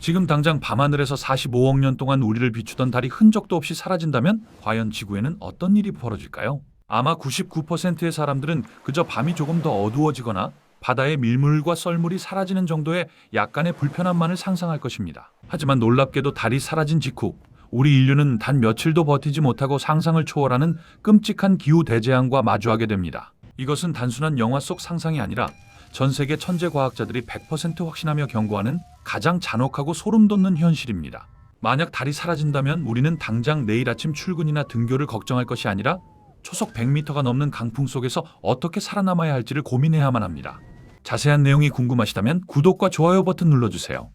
지금 당장 밤하늘에서 45억 년 동안 우리를 비추던 달이 흔적도 없이 사라진다면 과연 지구에는 어떤 일이 벌어질까요? 아마 99%의 사람들은 그저 밤이 조금 더 어두워지거나 바다의 밀물과 썰물이 사라지는 정도의 약간의 불편함만을 상상할 것입니다. 하지만 놀랍게도 달이 사라진 직후 우리 인류는 단 며칠도 버티지 못하고 상상을 초월하는 끔찍한 기후 대재앙과 마주하게 됩니다. 이것은 단순한 영화 속 상상이 아니라 전 세계 천재 과학자들이 100% 확신하며 경고하는 가장 잔혹하고 소름 돋는 현실입니다. 만약 달이 사라진다면 우리는 당장 내일 아침 출근이나 등교를 걱정할 것이 아니라 초속 100m가 넘는 강풍 속에서 어떻게 살아남아야 할지를 고민해야만 합니다. 자세한 내용이 궁금하시다면 구독과 좋아요 버튼 눌러주세요.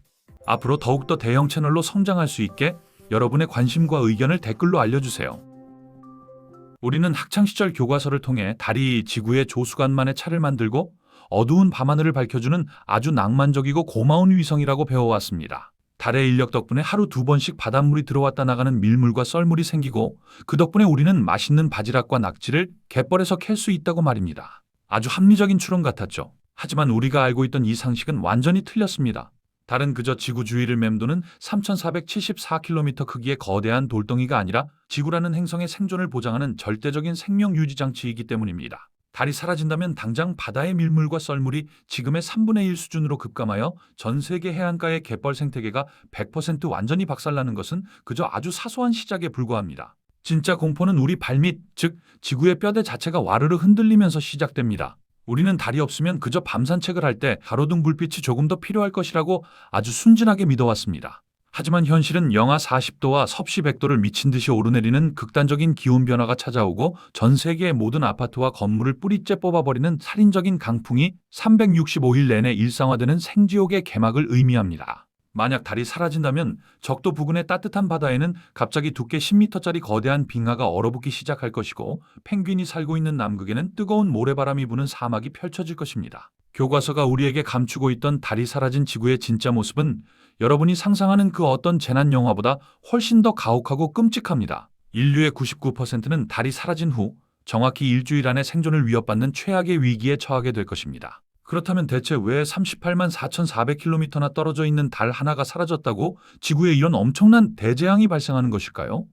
앞으로 더욱더 대형 채널로 성장할 수 있게 여러분의 관심과 의견을 댓글로 알려주세요. 우리는 학창시절 교과서를 통해 달이 지구의 조수간만의 차를 만들고 어두운 밤하늘을 밝혀주는 아주 낭만적이고 고마운 위성이라고 배워왔습니다. 달의 인력 덕분에 하루 2번씩 바닷물이 들어왔다 나가는 밀물과 썰물이 생기고 그 덕분에 우리는 맛있는 바지락과 낙지를 갯벌에서 캘 수 있다고 말입니다. 아주 합리적인 추론 같았죠. 하지만 우리가 알고 있던 이 상식은 완전히 틀렸습니다. 달은 그저 지구 주위를 맴도는 3,474km 크기의 거대한 돌덩이가 아니라 지구라는 행성의 생존을 보장하는 절대적인 생명 유지 장치이기 때문입니다. 달이 사라진다면 당장 바다의 밀물과 썰물이 지금의 3분의 1 수준으로 급감하여 전 세계 해안가의 갯벌 생태계가 100% 완전히 박살나는 것은 그저 아주 사소한 시작에 불과합니다. 진짜 공포는 우리 발밑, 즉 지구의 뼈대 자체가 와르르 흔들리면서 시작됩니다. 우리는 달이 없으면 그저 밤 산책을 할 때 가로등 불빛이 조금 더 필요할 것이라고 아주 순진하게 믿어왔습니다. 하지만 현실은 영하 40도와 섭씨 100도를 미친 듯이 오르내리는 극단적인 기온 변화가 찾아오고 전 세계의 모든 아파트와 건물을 뿌리째 뽑아버리는 살인적인 강풍이 365일 내내 일상화되는 생지옥의 개막을 의미합니다. 만약 달이 사라진다면 적도 부근의 따뜻한 바다에는 갑자기 두께 10m짜리 거대한 빙하가 얼어붙기 시작할 것이고 펭귄이 살고 있는 남극에는 뜨거운 모래바람이 부는 사막이 펼쳐질 것입니다. 교과서가 우리에게 감추고 있던 달이 사라진 지구의 진짜 모습은 여러분이 상상하는 그 어떤 재난 영화보다 훨씬 더 가혹하고 끔찍합니다. 인류의 99%는 달이 사라진 후 정확히 일주일 안에 생존을 위협받는 최악의 위기에 처하게 될 것입니다. 그렇다면 대체 왜 38만 4,400km나 떨어져 있는 달 하나가 사라졌다고 지구에 이런 엄청난 대재앙이 발생하는 것일까요?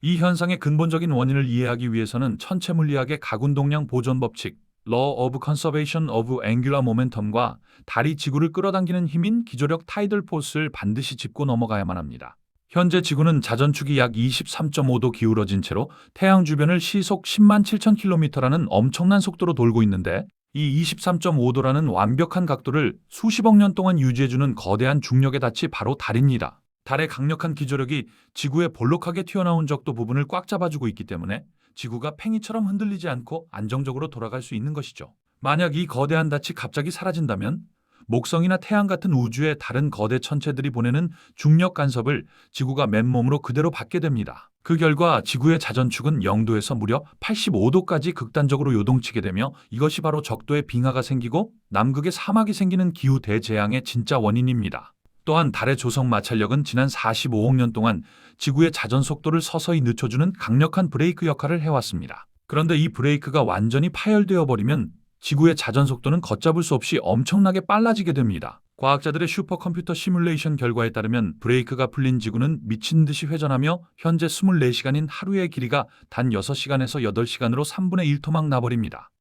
이 현상의 근본적인 원인을 이해하기 위해서는 천체 물리학의 가군동량 보존 법칙, Law of Conservation of Angular Momentum과 달이 지구를 끌어당기는 힘인 기조력 타이들 포스를 반드시 짚고 넘어가야만 합니다. 현재 지구는 자전축이 약 23.5도 기울어진 채로 태양 주변을 시속 10만 7,000km라는 엄청난 속도로 돌고 있는데 이 23.5도라는 완벽한 각도를 수십억 년 동안 유지해주는 거대한 중력의 닻이 바로 달입니다. 달의 강력한 기조력이 지구의 볼록하게 튀어나온 적도 부분을 꽉 잡아주고 있기 때문에 지구가 팽이처럼 흔들리지 않고 안정적으로 돌아갈 수 있는 것이죠. 만약 이 거대한 닻이 갑자기 사라진다면 목성이나 태양 같은 우주의 다른 거대 천체들이 보내는 중력 간섭을 지구가 맨몸으로 그대로 받게 됩니다. 그 결과 지구의 자전축은 0도에서 무려 85도까지 극단적으로 요동치게 되며 이것이 바로 적도의 빙하가 생기고 남극의 사막이 생기는 기후 대재앙의 진짜 원인입니다. 또한 달의 조성 마찰력은 지난 45억 년 동안 지구의 자전 속도를 서서히 늦춰주는 강력한 브레이크 역할을 해왔습니다. 그런데 이 브레이크가 완전히 파열되어 버리면 지구의 자전 속도는 걷잡을 수 없이 엄청나게 빨라지게 됩니다. 과학자들의 슈퍼컴퓨터 시뮬레이션 결과에 따르면 브레이크가 풀린 지구는 미친 듯이 회전하며 현재 24시간인 하루의 길이가 단 6시간에서 8시간으로 3분의 1토막 나버립니다.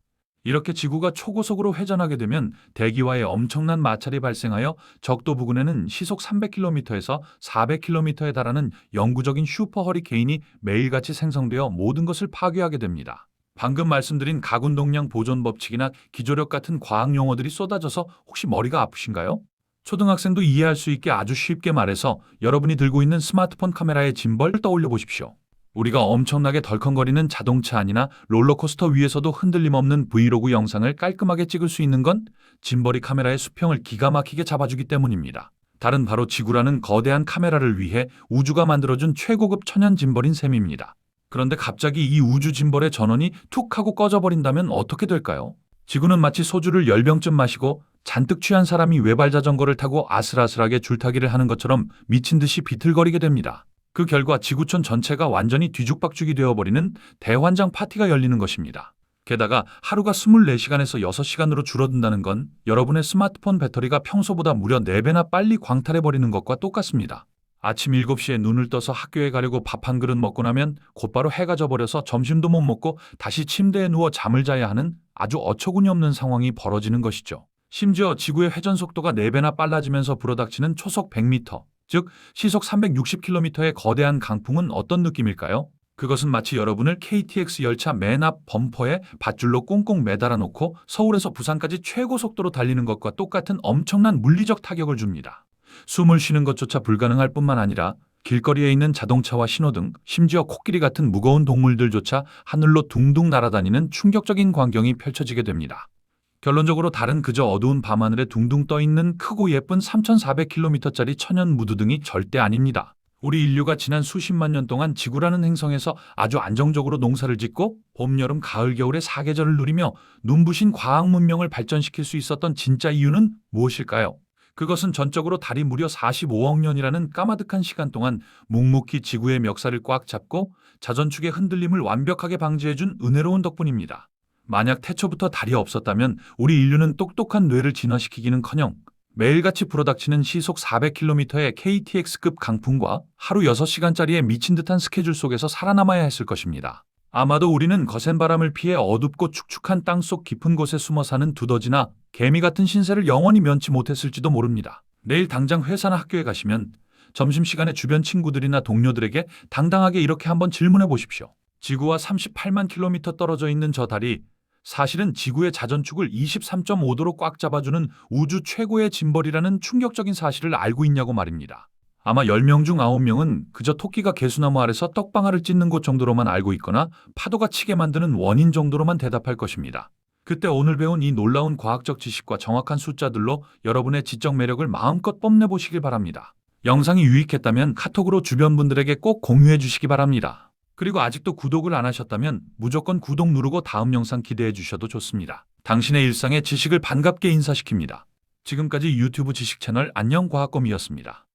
이렇게 지구가 초고속으로 회전하게 되면 대기와의 엄청난 마찰이 발생하여 적도 부근에는 시속 300km에서 400km에 달하는 영구적인 슈퍼 허리케인이 매일같이 생성되어 모든 것을 파괴하게 됩니다. 방금 말씀드린 가군동량 보존 법칙이나 기조력 같은 과학 용어들이 쏟아져서 혹시 머리가 아프신가요? 초등학생도 이해할 수 있게 아주 쉽게 말해서 여러분이 들고 있는 스마트폰 카메라의 짐벌을 떠올려 보십시오. 우리가 엄청나게 덜컹거리는 자동차 아니나 롤러코스터 위에서도 흔들림 없는 브이로그 영상을 깔끔하게 찍을 수 있는 건 짐벌이 카메라의 수평을 기가 막히게 잡아주기 때문입니다. 달은 바로 지구라는 거대한 카메라를 위해 우주가 만들어준 최고급 천연 짐벌인 셈입니다. 그런데 갑자기 이 우주 짐벌의 전원이 툭 하고 꺼져버린다면 어떻게 될까요? 지구는 마치 소주를 10병쯤 마시고 잔뜩 취한 사람이 외발 자전거를 타고 아슬아슬하게 줄타기를 하는 것처럼 미친 듯이 비틀거리게 됩니다. 그 결과 지구촌 전체가 완전히 뒤죽박죽이 되어버리는 대환장 파티가 열리는 것입니다. 게다가 하루가 24시간에서 6시간으로 줄어든다는 건 여러분의 스마트폰 배터리가 평소보다 무려 4배나 빨리 광탈해버리는 것과 똑같습니다. 아침 7시에 눈을 떠서 학교에 가려고 밥 한 그릇 먹고 나면 곧바로 해가 져버려서 점심도 못 먹고 다시 침대에 누워 잠을 자야 하는 아주 어처구니 없는 상황이 벌어지는 것이죠. 심지어 지구의 회전 속도가 4배나 빨라지면서 불어닥치는 초속 100m, 즉 시속 360km의 거대한 강풍은 어떤 느낌일까요? 그것은 마치 여러분을 KTX 열차 맨 앞 범퍼에 밧줄로 꽁꽁 매달아 놓고 서울에서 부산까지 최고 속도로 달리는 것과 똑같은 엄청난 물리적 타격을 줍니다. 숨을 쉬는 것조차 불가능할 뿐만 아니라 길거리에 있는 자동차와 신호등, 심지어 코끼리 같은 무거운 동물들조차 하늘로 둥둥 날아다니는 충격적인 광경이 펼쳐지게 됩니다. 결론적으로 달은 그저 어두운 밤하늘에 둥둥 떠있는 크고 예쁜 3,400km짜리 천연 무드등이 절대 아닙니다. 우리 인류가 지난 수십만 년 동안 지구라는 행성에서 아주 안정적으로 농사를 짓고 봄, 여름, 가을, 겨울의 4계절을 누리며 눈부신 과학 문명을 발전시킬 수 있었던 진짜 이유는 무엇일까요? 그것은 전적으로 달이 무려 45억 년이라는 까마득한 시간 동안 묵묵히 지구의 멱살을 꽉 잡고 자전축의 흔들림을 완벽하게 방지해준 은혜로운 덕분입니다. 만약 태초부터 달이 없었다면 우리 인류는 똑똑한 뇌를 진화시키기는커녕 매일같이 불어닥치는 시속 400km의 KTX급 강풍과 하루 6시간짜리의 미친 듯한 스케줄 속에서 살아남아야 했을 것입니다. 아마도 우리는 거센 바람을 피해 어둡고 축축한 땅속 깊은 곳에 숨어 사는 두더지나 개미 같은 신세를 영원히 면치 못했을지도 모릅니다. 내일 당장 회사나 학교에 가시면 점심시간에 주변 친구들이나 동료들에게 당당하게 이렇게 한번 질문해 보십시오. 지구와 38만 킬로미터 떨어져 있는 저 달이 사실은 지구의 자전축을 23.5도로 꽉 잡아주는 우주 최고의 짐벌이라는 충격적인 사실을 알고 있냐고 말입니다. 아마 10명 중 9명은 그저 토끼가 개수나무 아래서 떡방아를 찢는 곳 정도로만 알고 있거나 파도가 치게 만드는 원인 정도로만 대답할 것입니다. 그때 오늘 배운 이 놀라운 과학적 지식과 정확한 숫자들로 여러분의 지적 매력을 마음껏 뽐내보시길 바랍니다. 영상이 유익했다면 카톡으로 주변 분들에게 꼭 공유해 주시기 바랍니다. 그리고 아직도 구독을 안 하셨다면 무조건 구독 누르고 다음 영상 기대해 주셔도 좋습니다. 당신의 일상에 지식을 반갑게 인사시킵니다. 지금까지 유튜브 지식 채널 안녕과학검이었습니다.